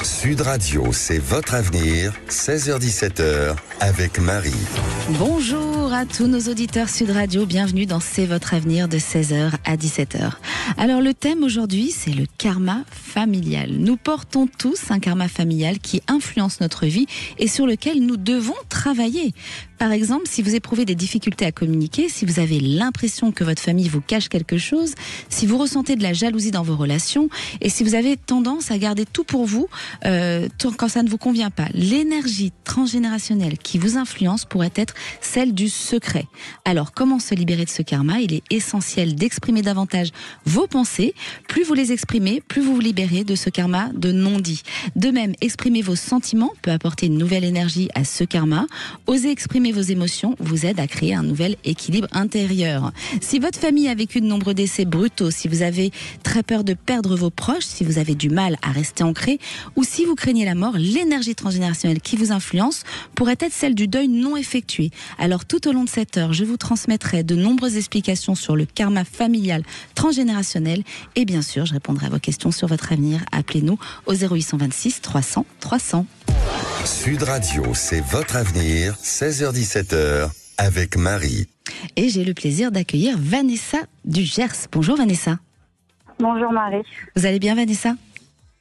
Sud Radio, c'est votre avenir, 16h-17h, avec Marie. Bonjour à tous nos auditeurs Sud Radio, bienvenue dans C'est votre avenir de 16h à 17h. Alors le thème aujourd'hui, c'est le karma familial. Nous portons tous un karma familial qui influence notre vie et sur lequel nous devons travailler. Par exemple, si vous éprouvez des difficultés à communiquer, si vous avez l'impression que votre famille vous cache quelque chose, si vous ressentez de la jalousie dans vos relations et si vous avez tendance à garder tout pour vous quand ça ne vous convient pas, l'énergie transgénérationnelle qui vous influence pourrait être celle du secret. Alors, comment se libérer de ce karma ? Il est essentiel d'exprimer davantage vos pensées. Plus vous les exprimez, plus vous vous libérez de ce karma de non-dit. De même, exprimer vos sentiments peut apporter une nouvelle énergie à ce karma. Oser exprimer vos émotions vous aide à créer un nouvel équilibre intérieur. Si votre famille a vécu de nombreux décès brutaux, si vous avez très peur de perdre vos proches, si vous avez du mal à rester ancré, ou si vous craignez la mort, l'énergie transgénérationnelle qui vous influence pourrait être celle du deuil non effectué. Alors tout au long de cette heure, je vous transmettrai de nombreuses explications sur le karma familial transgénérationnel et bien sûr, je répondrai à vos questions sur votre avenir. Appelez-nous au 0826 300 300. Sud Radio, c'est votre avenir, 16h-17h, avec Marie. Et j'ai le plaisir d'accueillir Vanessa du Gers. Bonjour Vanessa. Bonjour Marie. Vous allez bien Vanessa ?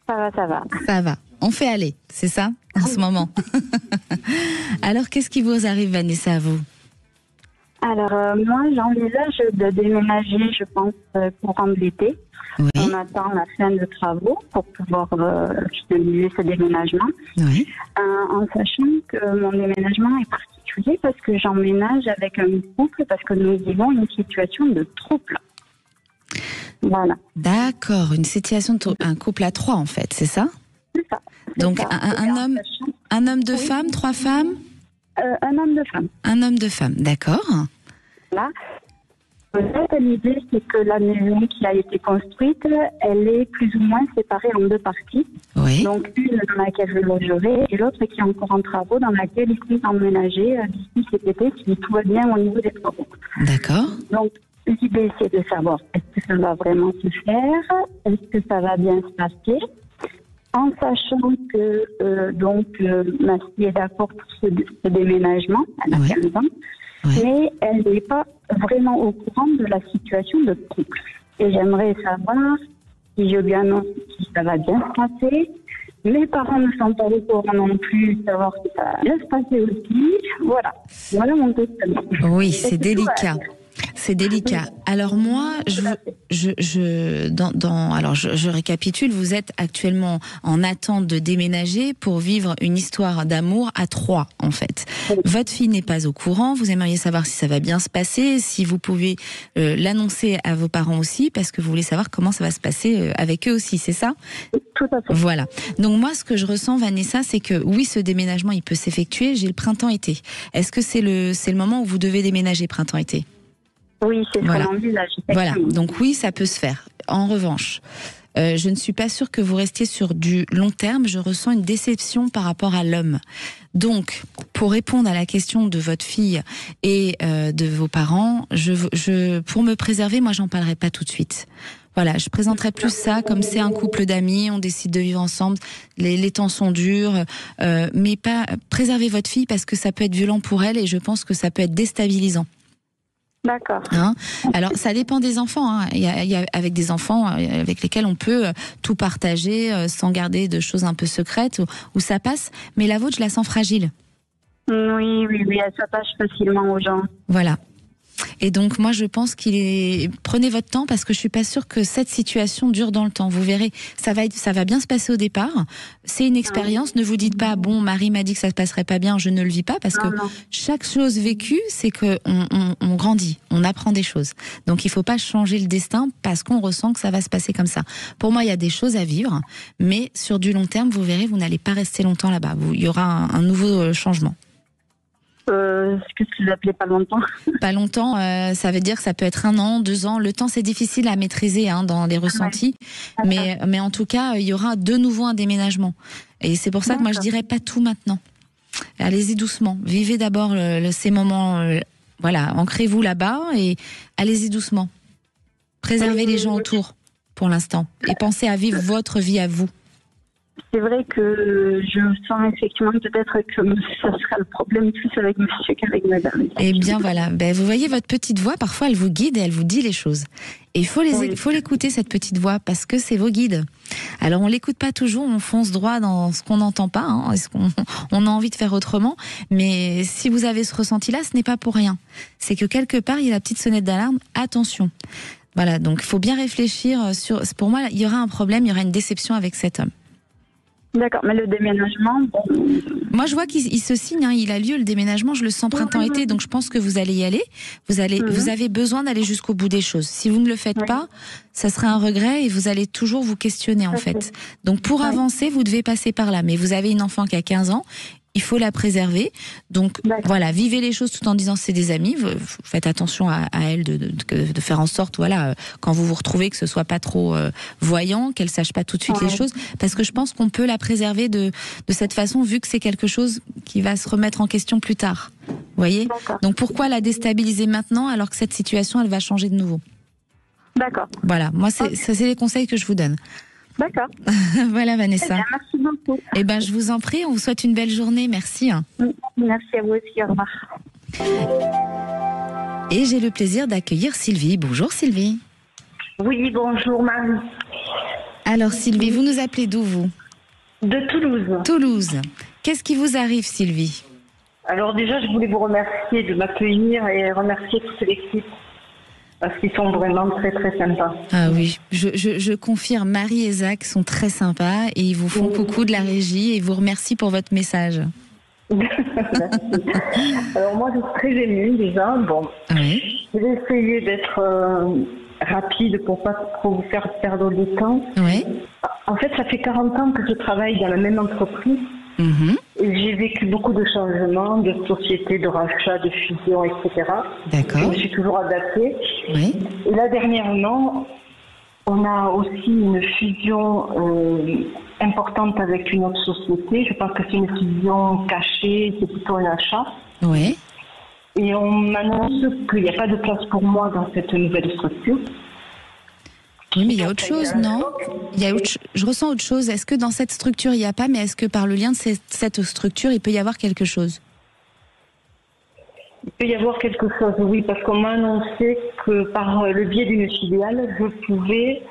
Ça va, ça va. Ça va. On fait aller, c'est ça, en ce moment. Alors, qu'est-ce qui vous arrive, Vanessa, à vous ? Alors, moi, j'envisage de déménager, je pense, courant de l'été. Oui. On attend la fin de travaux pour pouvoir finaliser ce déménagement. Oui. En sachant que mon déménagement est particulier parce que j'emménage avec un couple, parce que nous vivons une situation de trouble. Voilà. D'accord, une situation un couple à 3 en fait, c'est ça ? C'est ça. Donc ça. un homme, 2 Oui. femmes, 3 femmes ? Un homme de femme. Un homme, 2 femmes, d'accord. Là. L'idée, c'est que la maison qui a été construite, elle est plus ou moins séparée en 2 parties. Oui. Donc une dans laquelle je logerai et l'autre qui est encore en travaux, dans laquelle il faut emménager d'ici cet été si tout va bien au niveau des travaux. D'accord. Donc l'idée, c'est de savoir est-ce que ça va vraiment se faire, est-ce que ça va bien se passer, en sachant que ma fille est d'accord pour ce déménagement, elle a 15 ans. Oui. Mais elle n'est pas vraiment au courant de la situation de couple. Et j'aimerais savoir si je lui annonce si ça va bien se passer. Mes parents ne sont pas au courant non plus, savoir si ça va bien se passer aussi. Voilà. Voilà mon questionnement. Oui, c'est délicat. C'est délicat. Alors moi, je récapitule. Vous êtes actuellement en attente de déménager pour vivre une histoire d'amour à 3, en fait. Votre fille n'est pas au courant. Vous aimeriez savoir si ça va bien se passer, si vous pouvez l'annoncer à vos parents aussi, parce que vous voulez savoir comment ça va se passer avec eux aussi, c'est ça ? Tout à fait. Voilà. Donc moi, ce que je ressens, Vanessa, c'est que oui, ce déménagement, il peut s'effectuer. J'ai le printemps-été. Est-ce que c'est le moment où vous devez déménager printemps-été ? Oui, c'est Voilà. ce qu'on envisage. Voilà, donc oui, ça peut se faire. En revanche, je ne suis pas sûre que vous restiez sur du long terme. Je ressens une déception par rapport à l'homme. Donc, pour répondre à la question de votre fille et de vos parents, pour me préserver, moi, j'en parlerai pas tout de suite. Voilà, je présenterai plus ça comme c'est un couple d'amis, on décide de vivre ensemble, les temps sont durs, mais pas préserver votre fille parce que ça peut être violent pour elle et je pense que ça peut être déstabilisant. D'accord. Alors, ça dépend des enfants. Il y a avec des enfants avec lesquels on peut tout partager sans garder de choses un peu secrètes où ça passe. Mais la vôtre, je la sens fragile. Oui, elle s'attache facilement aux gens. Voilà. Et donc moi je pense prenez votre temps parce que je suis pas sûre que cette situation dure dans le temps. Vous verrez, ça va bien se passer au départ. C'est une expérience. Ne vous dites pas bon, Marie m'a dit que ça se passerait pas bien, je ne le vis pas parce que chaque chose vécue, c'est que on grandit, on apprend des choses. Donc il faut pas changer le destin parce qu'on ressent que ça va se passer comme ça. Pour moi, il y a des choses à vivre, mais sur du long terme, vous verrez, vous n'allez pas rester longtemps là-bas. Il y aura un nouveau changement. Qu'est-ce que vous appelez pas longtemps ? Pas longtemps, ça veut dire que ça peut être 1 an, 2 ans. Le temps, c'est difficile à maîtriser dans les ressentis. Ouais. Mais en tout cas, il y aura de nouveau un déménagement. Et c'est pour ça que moi, je dirais pas tout maintenant. Allez-y doucement. Vivez d'abord ces moments. Voilà, ancrez-vous là-bas et allez-y doucement. Préservez les gens autour pour l'instant. Et pensez à vivre votre vie à vous. c'est vrai que je sens effectivement peut-être que ça sera le problème plus avec monsieur qu'avec madame. Eh bien voilà, vous voyez votre petite voix, parfois elle vous guide et elle vous dit les choses. Et il faut l'écouter cette petite voix parce que c'est vos guides. Alors on l'écoute pas toujours, on fonce droit dans ce qu'on n'entend pas, hein, on a envie de faire autrement. Mais si vous avez ce ressenti-là, ce n'est pas pour rien. C'est que quelque part il y a la petite sonnette d'alarme. Attention. Voilà, donc il faut bien réfléchir sur. Pour moi, il y aura un problème, il y aura une déception avec cet homme. D'accord, mais le déménagement, Moi, je vois qu'il se signe, hein, il a lieu le déménagement, je le sens printemps-été, donc je pense que vous allez y aller. Vous avez besoin d'aller jusqu'au bout des choses. Si vous ne le faites pas, ça serait un regret et vous allez toujours vous questionner en fait. Donc pour avancer, vous devez passer par là. Mais vous avez une enfant qui a 15 ans, il faut la préserver. Donc voilà, vivez les choses tout en disant c'est des amis. Vous faites attention à elle de faire en sorte, voilà, quand vous vous retrouvez, que ce soit pas trop voyant, qu'elle sache pas tout de suite les choses, parce que je pense qu'on peut la préserver de cette façon, vu que c'est quelque chose qui va se remettre en question plus tard. Vous voyez ? Donc pourquoi la déstabiliser maintenant alors que cette situation elle va changer de nouveau ? D'accord. Voilà, moi c'est les conseils que je vous donne. D'accord. Voilà Vanessa. Bien, merci beaucoup. Eh ben je vous en prie, on vous souhaite une belle journée, merci. Merci à vous aussi, au revoir. Et j'ai le plaisir d'accueillir Sylvie. Bonjour Sylvie. Oui, bonjour Marie. Alors Sylvie, vous nous appelez d'où vous ? De Toulouse. Toulouse. Qu'est-ce qui vous arrive Sylvie ? Alors déjà, je voulais vous remercier de m'accueillir et remercier toute l'équipe. Parce qu'ils sont vraiment très très sympas. Ah oui, je confirme, Marie et Zach sont très sympas et ils vous font coucou de la régie et vous remercient pour votre message. Merci. Alors moi je suis très émue déjà. Bon, je vais essayer d'être rapide pour pas trop vous faire perdre du temps. Oui. En fait, ça fait 40 ans que je travaille dans la même entreprise. Et j'ai vécu beaucoup de changements, de sociétés, de rachats, de fusions, etc. D'accord. Je me suis toujours adaptée. Oui. Et là, dernièrement, on a aussi une fusion importante avec une autre société. Je pense que c'est une fusion cachée, c'est plutôt un achat. Oui. Et on m'annonce qu'il n'y a pas de place pour moi dans cette nouvelle structure. Oui, mais il y a autre chose, non ? Je ressens autre chose. Est-ce que dans cette structure, il n'y a pas, mais est-ce que par le lien de cette structure, il peut y avoir quelque chose ? Il peut y avoir quelque chose, oui, parce qu'on m'a annoncé que par le biais d'une filiale, je pouvais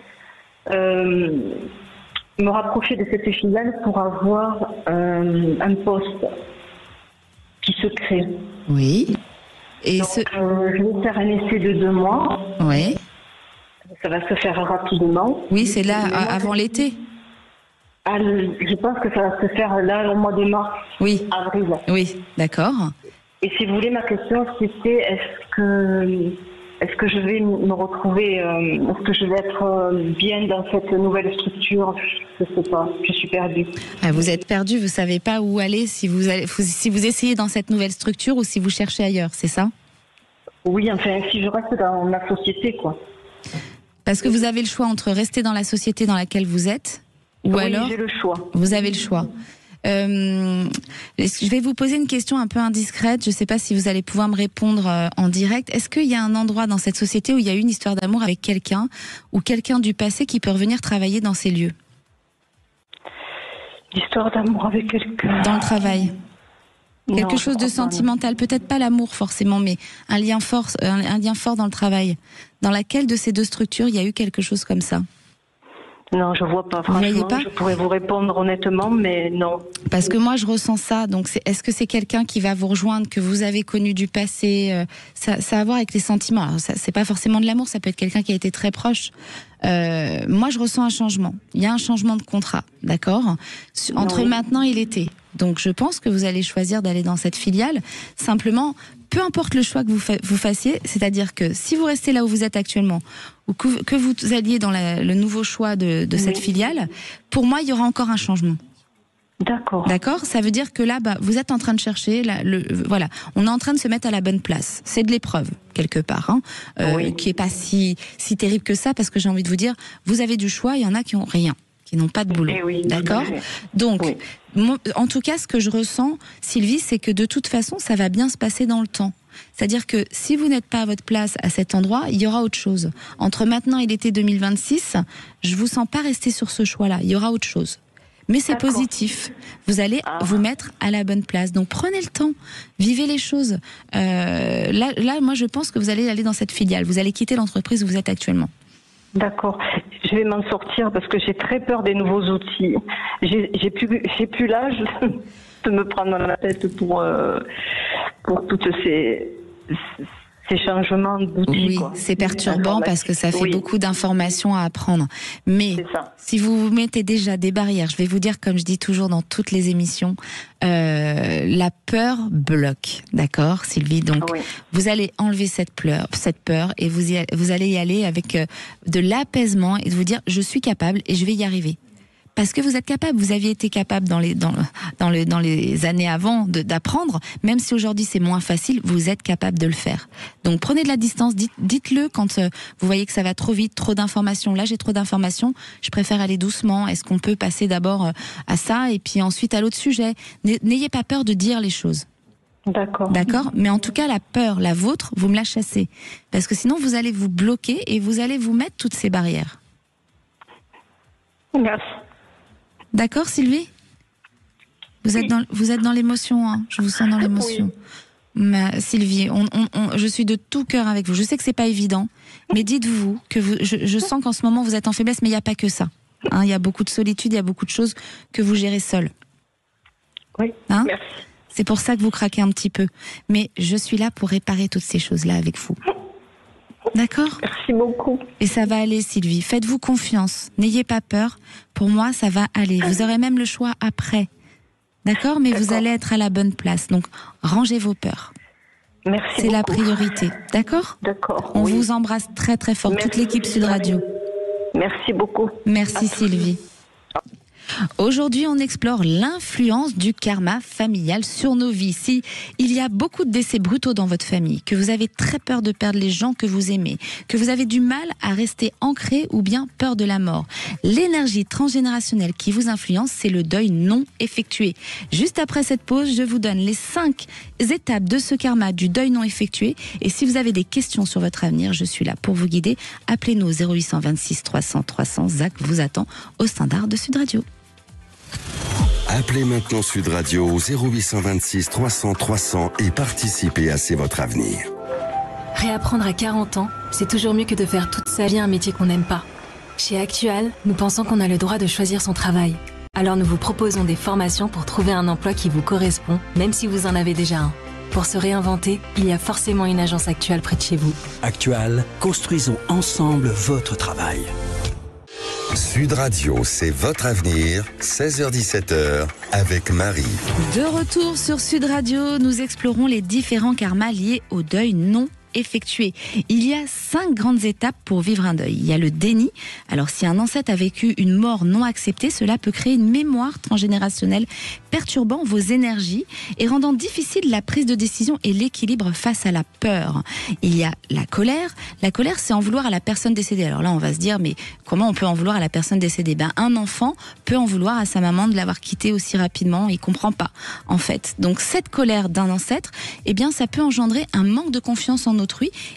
me rapprocher de cette filiale pour avoir un poste qui se crée. Oui. Et donc, je vais faire un essai de 2 mois. Oui. Ça va se faire rapidement. Oui, c'est là, avant l'été. Je pense que ça va se faire là, au mois de mars, avril. Oui, d'accord. Et si vous voulez, ma question, c'était est-ce que je vais me retrouver, est-ce que je vais être bien dans cette nouvelle structure ? Je ne sais pas, je suis perdue. Ah, vous êtes perdue, vous ne savez pas où aller, si vous essayez dans cette nouvelle structure ou si vous cherchez ailleurs, c'est ça ? Oui, enfin, si je reste dans ma société, quoi. Parce que vous avez le choix entre rester dans la société dans laquelle vous êtes, ou alors... j'ai le choix. Vous avez le choix. Je vais vous poser une question un peu indiscrète. Je ne sais pas si vous allez pouvoir me répondre en direct. Est-ce qu'il y a un endroit dans cette société où il y a eu une histoire d'amour avec quelqu'un, ou quelqu'un du passé qui peut revenir travailler dans ces lieux ? Histoire d'amour avec quelqu'un. Dans le travail. Quelque chose de sentimental, peut-être pas l'amour forcément, mais un lien fort dans le travail. Dans laquelle de ces deux structures il y a eu quelque chose comme ça ? Non, je vois pas. Franchement, je pourrais vous répondre honnêtement, mais non. Parce que moi, je ressens ça. Donc, est-ce que c'est quelqu'un qui va vous rejoindre, que vous avez connu du passé ? Ça a à voir avec les sentiments. Alors, c'est pas forcément de l'amour, ça peut être quelqu'un qui a été très proche. Moi, je ressens un changement. Il y a un changement de contrat, d'accord ? Entre maintenant et l'été. Donc, je pense que vous allez choisir d'aller dans cette filiale. Simplement, peu importe le choix que vous fassiez, c'est-à-dire que si vous restez là où vous êtes actuellement, ou que vous alliez dans le nouveau choix de cette filiale, pour moi, il y aura encore un changement. D'accord. D'accord ? Ça veut dire que là, vous êtes en train de chercher, voilà, on est en train de se mettre à la bonne place. C'est de l'épreuve, quelque part, qui est pas si terrible que ça, parce que j'ai envie de vous dire, vous avez du choix, il y en a qui ont rien, qui n'ont pas de boulot. D'accord ? Donc, en tout cas, ce que je ressens, Sylvie, c'est que de toute façon, ça va bien se passer dans le temps. C'est-à-dire que si vous n'êtes pas à votre place à cet endroit, il y aura autre chose. Entre maintenant et l'été 2026, je vous sens pas rester sur ce choix-là. Il y aura autre chose. Mais c'est D'accord. positif. Vous allez vous mettre à la bonne place. Donc prenez le temps, vivez les choses. Là, moi, je pense que vous allez aller dans cette filiale. Vous allez quitter l'entreprise où vous êtes actuellement. D'accord. Je vais m'en sortir parce que j'ai très peur des nouveaux outils. J'ai plus l'âge de me prendre dans la tête pour toutes ces changements d'outils. Oui, quoi. c'est perturbant parce que ça fait beaucoup d'informations à apprendre. Mais si vous vous mettez déjà des barrières, je vais vous dire, comme je dis toujours dans toutes les émissions, la peur bloque, d'accord, Sylvie? Donc, vous allez enlever cette peur et vous allez y aller avec de l'apaisement et de vous dire, je suis capable et je vais y arriver. Parce que vous êtes capable, vous aviez été capable dans les années avant d'apprendre, même si aujourd'hui c'est moins facile, vous êtes capable de le faire. Donc prenez de la distance, dites-le quand vous voyez que ça va trop vite, trop d'informations. Là j'ai trop d'informations, je préfère aller doucement. Est-ce qu'on peut passer d'abord à ça et puis ensuite à l'autre sujet? N'ayez pas peur de dire les choses. D'accord. D'accord. Mais en tout cas, la peur, la vôtre, vous me la chassez. Parce que sinon vous allez vous bloquer et vous allez vous mettre toutes ces barrières. Merci. D'accord, Sylvie? Vous êtes dans l'émotion, hein. Je vous sens dans l'émotion. Mais, Sylvie, je suis de tout cœur avec vous. Je sais que c'est pas évident, mais dites-vous que je sens qu'en ce moment vous êtes en faiblesse, mais il n'y a pas que ça. Hein, il y a beaucoup de solitude, il y a beaucoup de choses que vous gérez seul. Oui, hein? merci. C'est pour ça que vous craquez un petit peu. Mais je suis là pour réparer toutes ces choses-là avec vous. D'accord? Merci beaucoup. Et ça va aller, Sylvie. Faites-vous confiance. N'ayez pas peur. Pour moi, ça va aller. Vous aurez même le choix après. D'accord? Mais vous allez être à la bonne place. Donc, rangez vos peurs. Merci. C'est la priorité. D'accord? D'accord. On vous embrasse très très fort. Merci. Toute l'équipe Sud Radio. Merci beaucoup. Merci, Sylvie. Aujourd'hui, on explore l'influence du karma familial sur nos vies. Si il y a beaucoup de décès brutaux dans votre famille, que vous avez très peur de perdre les gens que vous aimez, que vous avez du mal à rester ancré ou bien peur de la mort, l'énergie transgénérationnelle qui vous influence, c'est le deuil non effectué. Juste après cette pause, je vous donne les 5 étapes de ce karma du deuil non effectué. Et si vous avez des questions sur votre avenir, je suis là pour vous guider. Appelez-nous au 0826 300 300. Zach vous attend au standard de Sud Radio. Appelez maintenant Sud Radio au 0826 300 300 et participez à C'est votre avenir. Réapprendre à 40 ans, c'est toujours mieux que de faire toute sa vie un métier qu'on n'aime pas. Chez Actual, nous pensons qu'on a le droit de choisir son travail. Alors nous vous proposons des formations pour trouver un emploi qui vous correspond, même si vous en avez déjà un. Pour se réinventer, il y a forcément une agence Actual près de chez vous. Actual, construisons ensemble votre travail. Sud Radio, c'est votre avenir, 16h-17h, avec Marie. De retour sur Sud Radio, nous explorons les différents karmas liés au deuil non effectué. Il y a 5 grandes étapes pour vivre un deuil. Il y a le déni. Alors, si un ancêtre a vécu une mort non acceptée, cela peut créer une mémoire transgénérationnelle perturbant vos énergies et rendant difficile la prise de décision et l'équilibre face à la peur. Il y a la colère. La colère, c'est en vouloir à la personne décédée. Alors là, on va se dire, mais comment on peut en vouloir à la personne décédée? Un enfant peut en vouloir à sa maman de l'avoir quitté aussi rapidement. Il comprend pas, en fait. Donc, cette colère d'un ancêtre, eh bien, ça peut engendrer un manque de confiance en autrui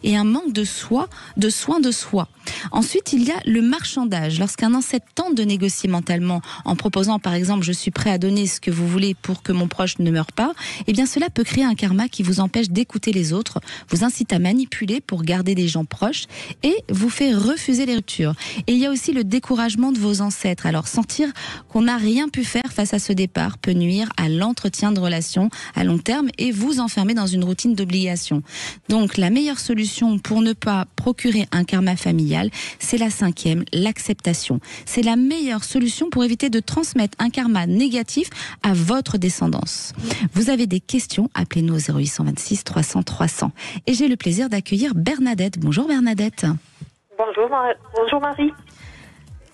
et un manque de soin de soi. Ensuite, il y a le marchandage. Lorsqu'un ancêtre tente de négocier mentalement en proposant, par exemple, je suis prêt à donner ce que vous voulez pour que mon proche ne meure pas, eh bien, cela peut créer un karma qui vous empêche d'écouter les autres, vous incite à manipuler pour garder des gens proches et vous fait refuser les ruptures. Et il y a aussi le découragement de vos ancêtres. Alors, sentir qu'on n'a rien pu faire face à ce départ peut nuire à l'entretien de relations à long terme et vous enfermer dans une routine d'obligation. Donc, la meilleure solution pour ne pas procurer un karma familial, c'est la 5e, l'acceptation. C'est la meilleure solution pour éviter de transmettre un karma négatif à votre descendance. Vous avez des questions, appelez-nous au 0826 300 300. Et j'ai le plaisir d'accueillir Bernadette. Bonjour Bernadette. Bonjour Marie.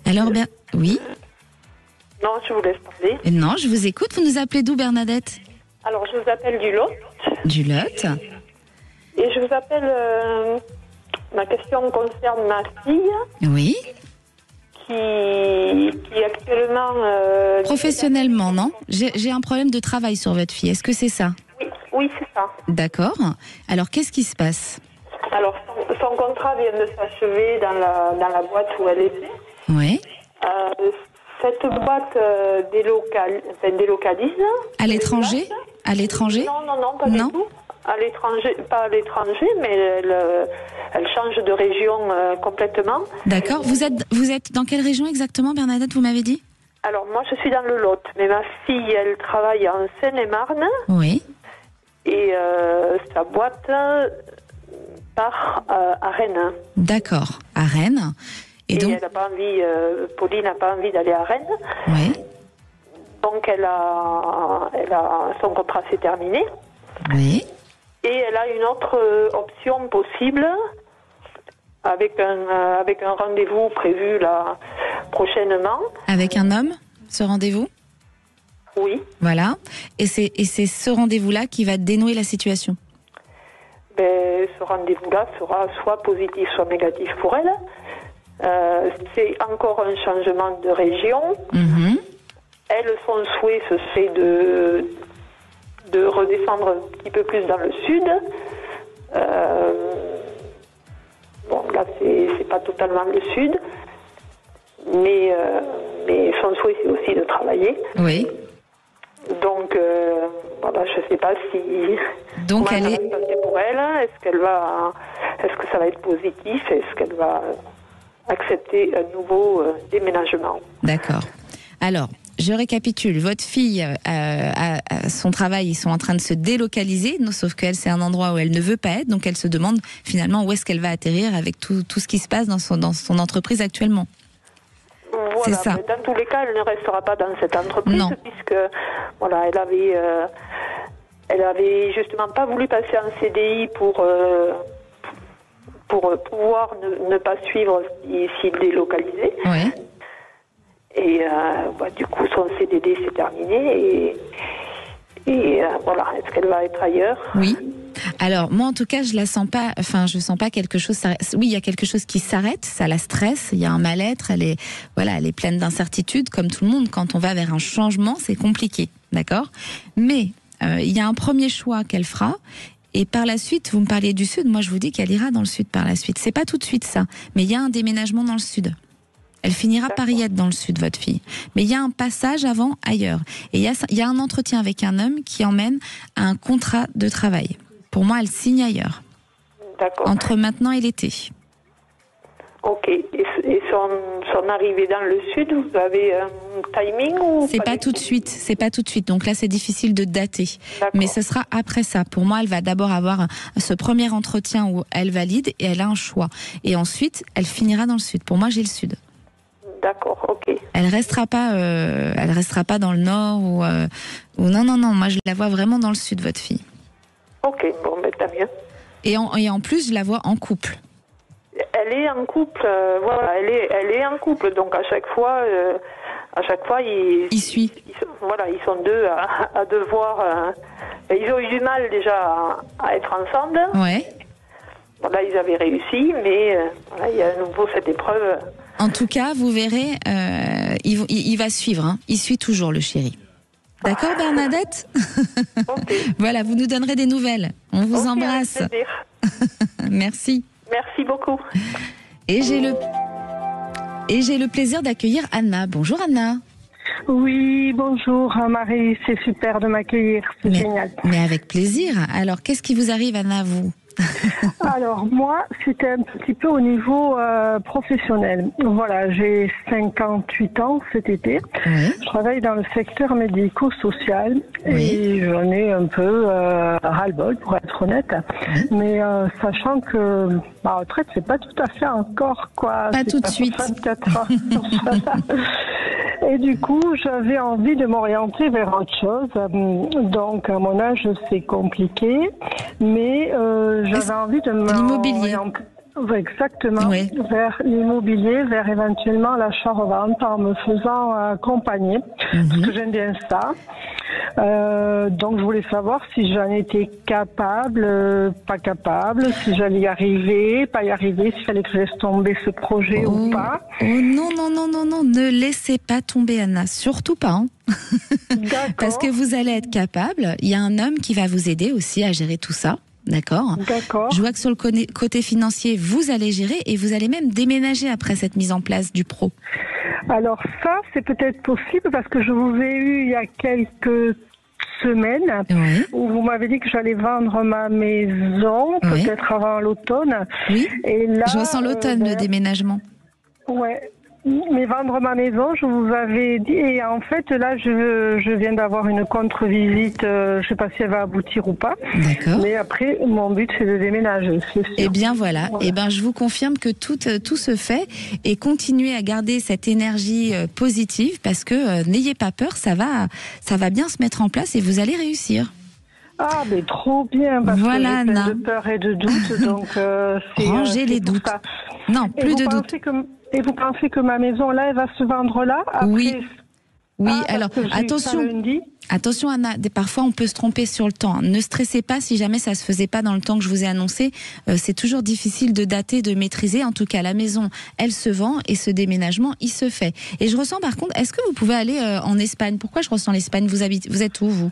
Alors, oui? Non, je vous laisse parler. Non, je vous écoute. Vous nous appelez d'où Bernadette? Alors, je vous appelle du Lot. Du Lot. Et je vous appelle, ma question concerne ma fille. Oui. Qui actuellement... Professionnellement, non? J'ai un problème de travail sur votre fille. Est-ce que c'est ça? Oui, c'est ça. D'accord. Alors, qu'est-ce qui se passe? Alors, son contrat vient de s'achever dans la boîte où elle était. Oui. cette boîte délocalise. À l'étranger? À l'étranger? Non, pas du tout. À l'étranger, pas à l'étranger, mais elle change de région complètement. D'accord. Vous êtes dans quelle région exactement, Bernadette, vous m'avez dit? Alors, moi, je suis dans le Lot, mais ma fille, elle travaille en Seine-et-Marne. Oui. Et sa boîte part à Rennes. D'accord, à Rennes. Et donc, elle n'a pas envie, Pauline n'a pas envie d'aller à Rennes. Oui. Donc, son contrat s'est terminé. Oui. Et elle a une autre option possible avec un rendez-vous prévu là prochainement. Avec un homme, ce rendez-vous? Oui. Voilà. Et c'est ce rendez-vous-là qui va dénouer la situation? Ce rendez-vous-là sera soit positif, soit négatif pour elle. C'est encore un changement de région. Mm-hmm. Elle, son souhait, ce serait de redescendre un petit peu plus dans le sud. Bon, là, c'est pas totalement le sud. Mais son souhait, c'est aussi de travailler. Oui. Donc, voilà, je ne sais pas si... Donc, comment ça va se passer pour elle. Est-ce que ça va être positif? Est-ce qu'elle va accepter un nouveau déménagement? D'accord. Alors, je récapitule. Votre fille, son travail, ils sont en train de se délocaliser, sauf qu'elle, c'est un endroit où elle ne veut pas être, donc elle se demande finalement où est-ce qu'elle va atterrir avec tout ce qui se passe dans son entreprise actuellement. Voilà, c'est ça. Dans tous les cas, elle ne restera pas dans cette entreprise, non. Puisque voilà, elle avait justement pas voulu passer en CDI pour pouvoir ne pas suivre s'il délocalisait. Oui. Et du coup, son CDD s'est terminé et voilà, est-ce qu'elle va être ailleurs? Oui. Alors, moi, en tout cas, je sens pas quelque chose. Oui, il y a quelque chose qui s'arrête, ça la stresse, il y a un mal-être, elle est pleine d'incertitudes, comme tout le monde. Quand on va vers un changement, c'est compliqué, d'accord? Mais, il y a un premier choix qu'elle fera. Et par la suite, vous me parliez du sud, moi je vous dis qu'elle ira dans le sud par la suite. C'est pas tout de suite ça, mais il y a un déménagement dans le sud. Elle finira par y être dans le sud, votre fille. Mais il y a un passage avant ailleurs. Et il y a un entretien avec un homme qui emmène à un contrat de travail. Pour moi, elle signe ailleurs. D'accord. Entre maintenant et l'été. Ok. Et son arrivée dans le sud, vous avez un timing ou C'est pas tout de suite. C'est pas tout de suite. Donc là, c'est difficile de dater. D'accord. Mais ce sera après ça. Pour moi, elle va d'abord avoir ce premier entretien où elle valide et elle a un choix. Et ensuite, elle finira dans le sud. Pour moi, j'ai le sud. D'accord, ok. Elle restera pas dans le nord ou non. Moi, je la vois vraiment dans le sud, votre fille. Ok, bon, tant mieux. Et en plus, je la vois en couple. Elle est en couple, voilà, elle est en couple, donc à chaque fois, il suit. Ils sont deux à devoir. Ils ont eu du mal déjà à être ensemble. Ouais. Voilà, ils avaient réussi, mais il y a à nouveau cette épreuve. En tout cas, vous verrez, il va suivre. Hein. Il suit toujours le chéri. D'accord, Bernadette? Okay. Voilà, vous nous donnerez des nouvelles. On vous embrasse. Avec plaisir. Merci. Merci beaucoup. Et j'ai le plaisir d'accueillir Anna. Bonjour Anna. Oui, bonjour Marie, c'est super de m'accueillir, c'est génial. Mais avec plaisir. Alors, qu'est-ce qui vous arrive Anna, vous? Alors moi, c'était un petit peu au niveau professionnel. Voilà, j'ai 58 ans cet été. Oui. Je travaille dans le secteur médico-social oui. et j'en ai un peu ras-le-bol pour être honnête. Oui. Mais sachant que ma retraite, c'est pas tout à fait encore quoi. Pas tout de suite. 24 ans. Et du coup, j'avais envie de m'orienter vers autre chose. Donc, à mon âge, c'est compliqué, mais j'avais envie de m'orienter exactement vers l'immobilier, vers éventuellement l'achat-revente en me faisant accompagner, parce que j'aime bien ça. Donc, je voulais savoir si j'en étais capable, pas capable, si j'allais y arriver, pas y arriver, s'il fallait que je laisse tomber ce projet ou pas. Oh non, ne laissez pas tomber Anna, surtout pas. Hein. Parce que vous allez être capable, il y a un homme qui va vous aider aussi à gérer tout ça. D'accord. Je vois que sur le côté financier, vous allez gérer et vous allez même déménager après cette mise en place du pro. Alors ça, c'est peut-être possible parce que je vous ai eu il y a quelques semaines où vous m'avez dit que j'allais vendre ma maison, peut-être avant l'automne. Oui, et là, je ressens l'automne, le déménagement. Ouais. Mais vendre ma maison, je vous avais dit, et en fait là je viens d'avoir une contre-visite, je sais pas si elle va aboutir ou pas. D'accord. Mais après mon but c'est de déménager. Eh bien voilà, eh ben je vous confirme que tout se fait, et continuez à garder cette énergie positive parce que n'ayez pas peur, ça va bien se mettre en place et vous allez réussir. Ah, mais trop bien, parce voilà, que j'ai plein de peur et de doute, donc rangez les doutes. Ça. Non, plus de doute. Et vous pensez que ma maison, là, elle va se vendre là après... Oui, alors attention Anna, parfois on peut se tromper sur le temps. Ne stressez pas si jamais ça se faisait pas dans le temps que je vous ai annoncé. C'est toujours difficile de dater, de maîtriser. En tout cas, la maison, elle se vend et ce déménagement, il se fait. Et je ressens par contre, est-ce que vous pouvez aller en Espagne? Pourquoi je ressens l'Espagne? Vous êtes où, vous?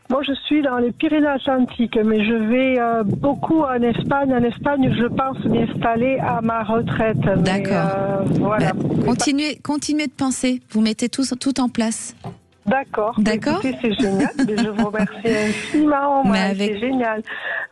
Moi, je suis dans les Pyrénées-Atlantiques, mais je vais beaucoup en Espagne. En Espagne, je pense m'installer à ma retraite. D'accord. Voilà. Continuez de penser. Vous mettez tout en place. D'accord. D'accord. Écoutez, c'est génial. Je vous remercie infiniment. C'est génial.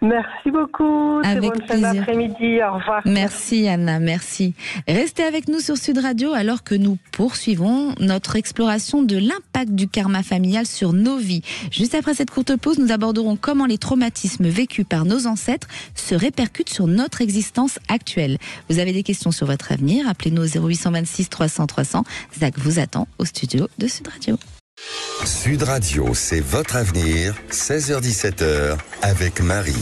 Merci beaucoup. Bonne fin d'après-midi. Au revoir. Merci Anna, merci. Restez avec nous sur Sud Radio alors que nous poursuivons notre exploration de l'impact du karma familial sur nos vies. Juste après cette courte pause, nous aborderons comment les traumatismes vécus par nos ancêtres se répercutent sur notre existence actuelle. Vous avez des questions sur votre avenir? Appelez-nous au 0826 300 300. Zach vous attend au studio de Sud Radio. Sud Radio, c'est votre avenir, 16h-17h, avec Marie.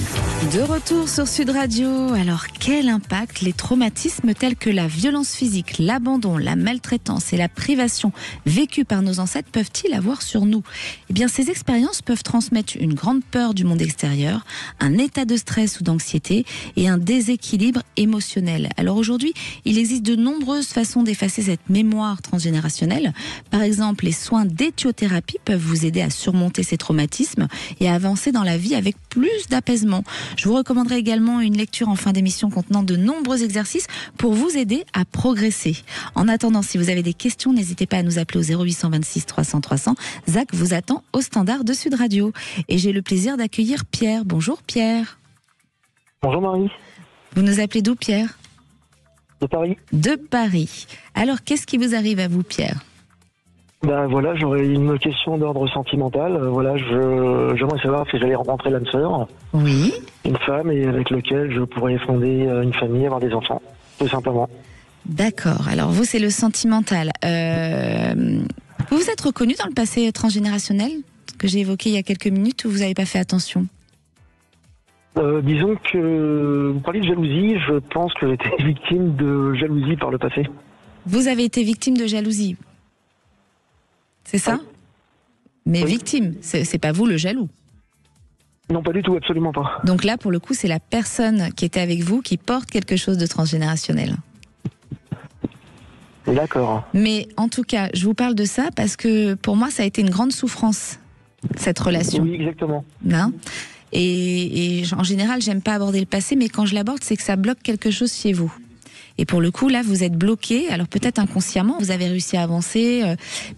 De retour sur Sud Radio. Alors, quel impact les traumatismes tels que la violence physique, l'abandon, la maltraitance et la privation vécus par nos ancêtres peuvent-ils avoir sur nous? Eh bien, ces expériences peuvent transmettre une grande peur du monde extérieur, un état de stress ou d'anxiété et un déséquilibre émotionnel. Alors aujourd'hui, il existe de nombreuses façons d'effacer cette mémoire transgénérationnelle. Par exemple, les soins d'éthiothérapie peuvent vous aider à surmonter ces traumatismes et à avancer dans la vie avec plus d'apaisement. Je vous recommanderai également une lecture en fin d'émission contenant de nombreux exercices pour vous aider à progresser. En attendant, si vous avez des questions, n'hésitez pas à nous appeler au 0826 300 300. Zach vous attend au standard de Sud Radio. Et j'ai le plaisir d'accueillir Pierre. Bonjour Pierre. Bonjour Marie. Vous nous appelez d'où, Pierre? De Paris. De Paris. Alors, qu'est-ce qui vous arrive à vous, Pierre? Ben voilà, j'aurais une question d'ordre sentimental. Voilà, j'aimerais savoir si j'allais rencontrer l'âme sœur. Oui. Une femme et avec laquelle je pourrais fonder une famille, avoir des enfants, tout simplement. D'accord. Alors vous, c'est le sentimental. Vous vous êtes reconnu dans le passé transgénérationnel que j'ai évoqué il y a quelques minutes ou vous n'avez pas fait attention? Disons que vous parlez de jalousie. Je pense que j'ai été victime de jalousie par le passé. Vous avez été victime de jalousie? C'est ça? Oui. Mais oui. Victime, c'est pas vous le jaloux? Non, pas du tout, absolument pas. Donc là, pour le coup, c'est la personne qui était avec vous qui porte quelque chose de transgénérationnel. D'accord. Mais en tout cas, je vous parle de ça parce que pour moi, ça a été une grande souffrance, cette relation. Oui, exactement. Hein? Et en général, j'aime pas aborder le passé, mais quand je l'aborde, c'est que ça bloque quelque chose chez vous. Et pour le coup, là, vous êtes bloqué. Alors peut-être inconsciemment, vous avez réussi à avancer,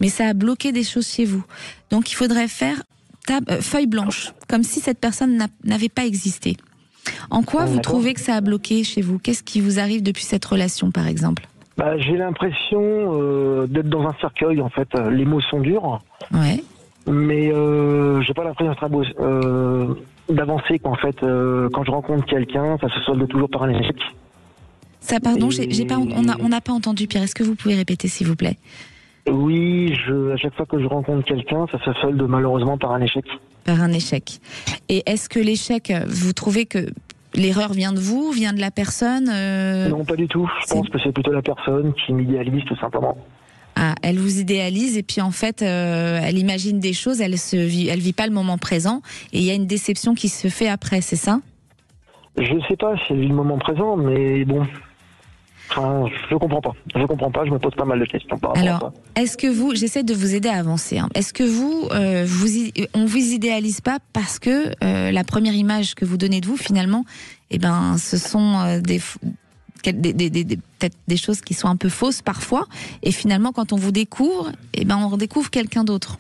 mais ça a bloqué des choses chez vous. Donc il faudrait faire feuille blanche, comme si cette personne n'avait pas existé. En quoi vous trouvez que ça a bloqué chez vous? Qu'est-ce qui vous arrive depuis cette relation, par exemple? J'ai l'impression d'être dans un cercueil, en fait. Les mots sont durs. Ouais. Mais j'ai pas l'impression d'avancer, qu'en fait, quand je rencontre quelqu'un, ça se solde toujours par un échec. Ça, pardon, on n'a pas entendu, Pierre. Est-ce que vous pouvez répéter, s'il vous plaît? Oui, à chaque fois que je rencontre quelqu'un, ça se solde malheureusement par un échec. Par un échec. Et est-ce que l'échec, vous trouvez que l'erreur vient de vous, vient de la personne Non, pas du tout. Je pense que c'est plutôt la personne qui m'idéalise, tout simplement. Ah, elle vous idéalise et puis en fait, elle imagine des choses, elle vit pas le moment présent et il y a une déception qui se fait après, c'est ça? Je sais pas si elle vit le moment présent, mais bon... Enfin, je comprends pas, je me pose pas mal de questions par rapport à ça. Est-ce que vous, j'essaie de vous aider à avancer, hein. Est-ce que on vous idéalise pas parce que la première image que vous donnez de vous, finalement, ce sont peut-être des choses qui sont un peu fausses parfois. Et finalement, quand on vous découvre, on redécouvre quelqu'un d'autre.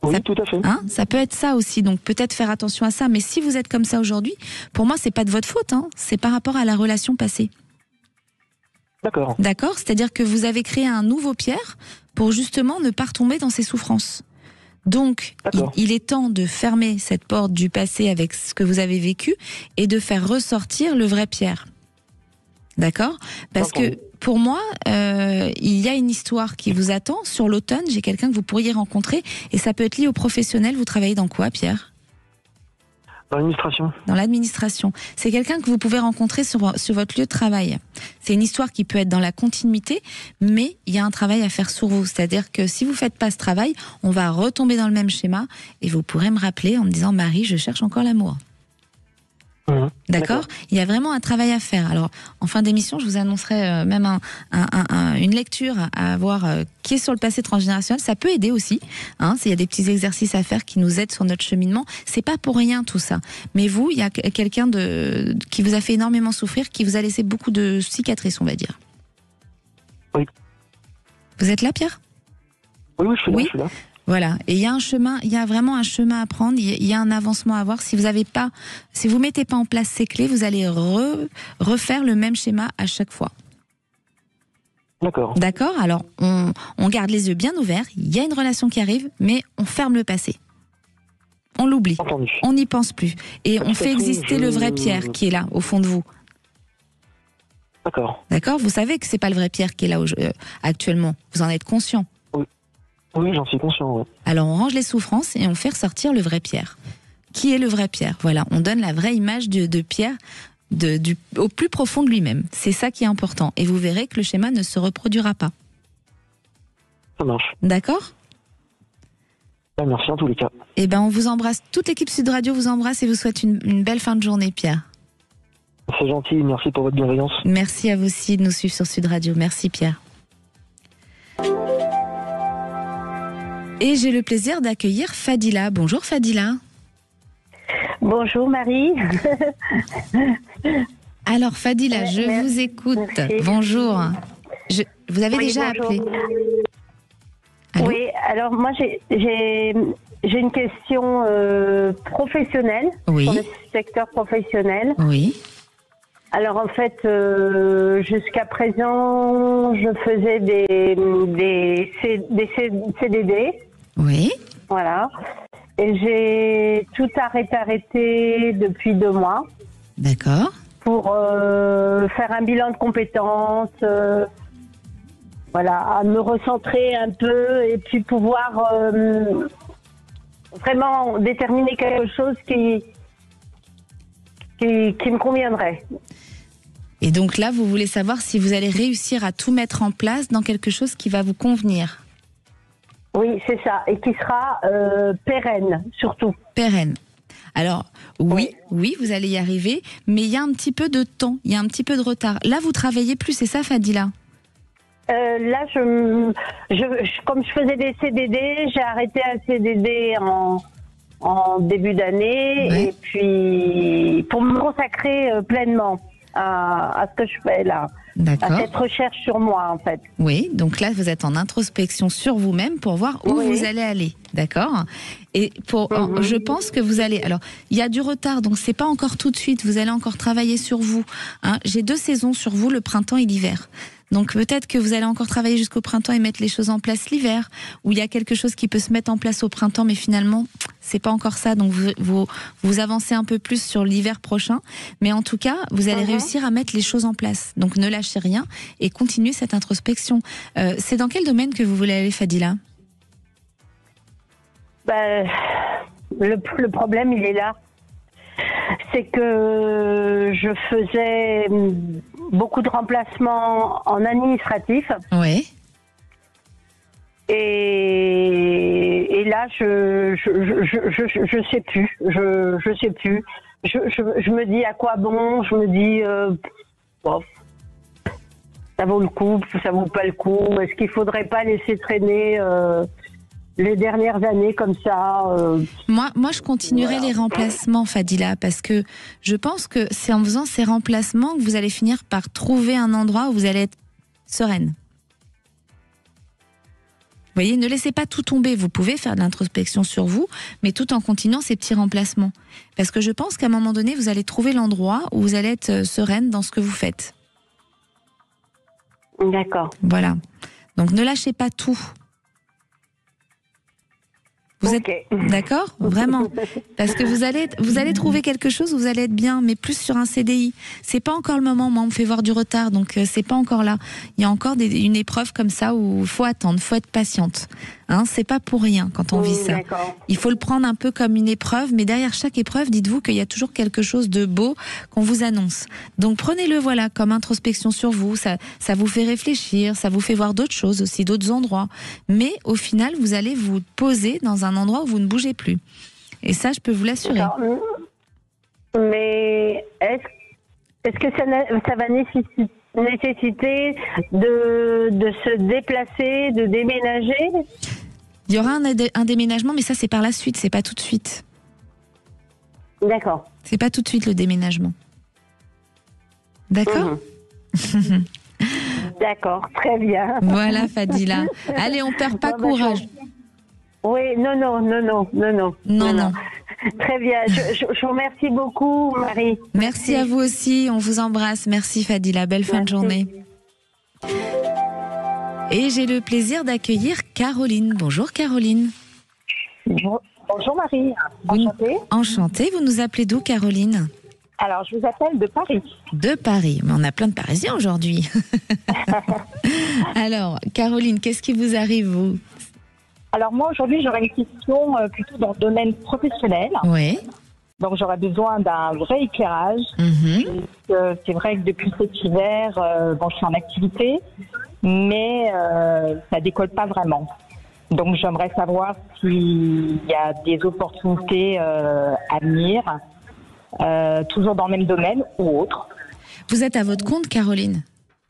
Oui, tout à fait. Ça peut être ça aussi, donc peut-être faire attention à ça. Mais si vous êtes comme ça aujourd'hui, pour moi, c'est pas de votre faute. C'est par rapport à la relation passée. D'accord. D'accord, c'est-à-dire que vous avez créé un nouveau Pierre pour justement ne pas retomber dans ses souffrances. Donc, il est temps de fermer cette porte du passé avec ce que vous avez vécu et de faire ressortir le vrai Pierre. D'accord ? Parce que pour moi, il y a une histoire qui vous attend. Sur l'automne, j'ai quelqu'un que vous pourriez rencontrer et ça peut être lié au professionnel. Vous travaillez dans quoi, Pierre ? Dans l'administration. Dans l'administration. C'est quelqu'un que vous pouvez rencontrer sur votre lieu de travail. C'est une histoire qui peut être dans la continuité, mais il y a un travail à faire sur vous. C'est-à-dire que si vous ne faites pas ce travail, on va retomber dans le même schéma et vous pourrez me rappeler en me disant « Marie, je cherche encore l'amour ». D'accord ? Il y a vraiment un travail à faire. Alors, en fin d'émission, je vous annoncerai même une lecture à avoir qui est sur le passé transgénérationnel. Ça peut aider aussi. Il y a des petits exercices à faire qui nous aident sur notre cheminement. C'est pas pour rien tout ça. Mais vous, il y a quelqu'un qui vous a fait énormément souffrir, qui vous a laissé beaucoup de cicatrices, on va dire. Oui. Vous êtes là, Pierre ? Oui, je suis là. Voilà. Et il y a un chemin, il y a vraiment un chemin à prendre, il y a un avancement à avoir. Si vous mettez pas en place ces clés, vous allez refaire le même schéma à chaque fois. D'accord. D'accord ? Alors, on garde les yeux bien ouverts, il y a une relation qui arrive, mais on ferme le passé. On l'oublie. Entendu. On n'y pense plus. Et on fait exister le vrai Pierre qui est là, au fond de vous. D'accord. D'accord ? Vous savez que c'est pas le vrai Pierre qui est là actuellement. Vous en êtes conscient. Oui, j'en suis conscient. Ouais. Alors on range les souffrances et on fait ressortir le vrai Pierre. Qui est le vrai Pierre ? Voilà, on donne la vraie image de Pierre au plus profond de lui-même. C'est ça qui est important. Et vous verrez que le schéma ne se reproduira pas. Ça marche. D'accord ? Merci en tous les cas. On vous embrasse. Toute l'équipe Sud Radio vous embrasse et vous souhaite une belle fin de journée, Pierre. C'est gentil, merci pour votre bienveillance. Merci à vous aussi de nous suivre sur Sud Radio. Merci, Pierre. Et j'ai le plaisir d'accueillir Fadila. Bonjour Fadila. Bonjour Marie. Alors Fadila, je vous écoute. Merci. Bonjour. Vous avez déjà appelé. Allô ? Oui, alors moi j'ai une question professionnelle, sur le secteur professionnel. Oui. Alors en fait, jusqu'à présent, je faisais des CDD. Oui. Voilà. Et j'ai tout arrêté depuis 2 mois. D'accord. Pour faire un bilan de compétences, à me recentrer un peu et puis pouvoir vraiment déterminer quelque chose qui me conviendrait. Et donc là, vous voulez savoir si vous allez réussir à tout mettre en place dans quelque chose qui va vous convenir. Oui, c'est ça. Et qui sera pérenne, surtout. Pérenne. Alors, oui, vous allez y arriver, mais il y a un petit peu de temps, il y a un petit peu de retard. Là, vous travaillez plus, c'est ça, Fadila ? Là, comme je faisais des CDD, j'ai arrêté un CDD en début d'année, et puis pour me consacrer pleinement à ce que je fais là. D'accord. À cette recherche sur moi, en fait. Oui, donc là, vous êtes en introspection sur vous-même pour voir où vous allez aller, d'accord ? Et je pense que vous allez... Alors, il y a du retard, donc c'est pas encore tout de suite, vous allez encore travailler sur vous. J'ai 2 saisons sur vous, le printemps et l'hiver. Donc peut-être que vous allez encore travailler jusqu'au printemps et mettre les choses en place l'hiver, où il y a quelque chose qui peut se mettre en place au printemps, mais finalement, c'est pas encore ça. Donc vous avancez un peu plus sur l'hiver prochain, mais en tout cas, vous allez réussir à mettre les choses en place. Donc ne lâchez rien et continuez cette introspection. C'est dans quel domaine que vous voulez aller, Fadila ? Le problème, il est là. C'est que je faisais beaucoup de remplacements en administratif. Oui. Et là, je sais plus. Je sais plus. Je me dis à quoi bon. Je me dis, ça vaut le coup, ça vaut pas le coup. Est-ce qu'il faudrait pas laisser traîner les dernières années comme ça. Moi, je continuerai les remplacements, Fadila, parce que je pense que c'est en faisant ces remplacements que vous allez finir par trouver un endroit où vous allez être sereine. Vous voyez, ne laissez pas tout tomber. Vous pouvez faire de l'introspection sur vous, mais tout en continuant ces petits remplacements. Parce que je pense qu'à un moment donné, vous allez trouver l'endroit où vous allez être sereine dans ce que vous faites. D'accord. Voilà. Donc, ne lâchez pas tout. Vous êtes d'accord, vraiment, parce que vous allez trouver quelque chose où vous allez être bien, mais plus sur un CDI. C'est pas encore le moment. Moi, on me fait voir du retard, donc c'est pas encore là. Il y a encore une épreuve comme ça où faut attendre, faut être patiente. Hein, c'est pas pour rien quand on vit ça. Il faut le prendre un peu comme une épreuve, mais derrière chaque épreuve, dites-vous qu'il y a toujours quelque chose de beau qu'on vous annonce. Donc prenez-le, voilà, comme introspection sur vous. Ça vous fait réfléchir, ça vous fait voir d'autres choses aussi, d'autres endroits. Mais au final, vous allez vous poser dans un endroit où vous ne bougez plus. Et ça, je peux vous l'assurer. Mais est-ce que ça va nécessiter de se déplacer, de déménager? Il y aura un déménagement, mais ça, c'est par la suite, c'est pas tout de suite. D'accord. C'est pas tout de suite le déménagement. D'accord? D'accord, très bien. Voilà, Fadila. Allez, on perd pas courage. Oui, non. Très bien. Je vous remercie beaucoup, Marie. Merci à vous aussi. On vous embrasse. Merci, Fadila. Belle fin de journée. Et j'ai le plaisir d'accueillir Caroline. Bonjour, Caroline. Bonjour, Marie. Enchantée. Enchantée. Vous nous appelez d'où, Caroline? Alors, je vous appelle de Paris. De Paris. Mais on a plein de Parisiens aujourd'hui. Alors, Caroline, qu'est-ce qui vous arrive, vous? Alors, moi, aujourd'hui, j'aurais une question plutôt dans le domaine professionnel. Oui. Donc, j'aurais besoin d'un vrai éclairage. C'est vrai que depuis cet hiver, je suis en activité, mais ça décolle pas vraiment. Donc, j'aimerais savoir s'il y a des opportunités à venir, toujours dans le même domaine ou autre. Vous êtes à votre compte, Caroline?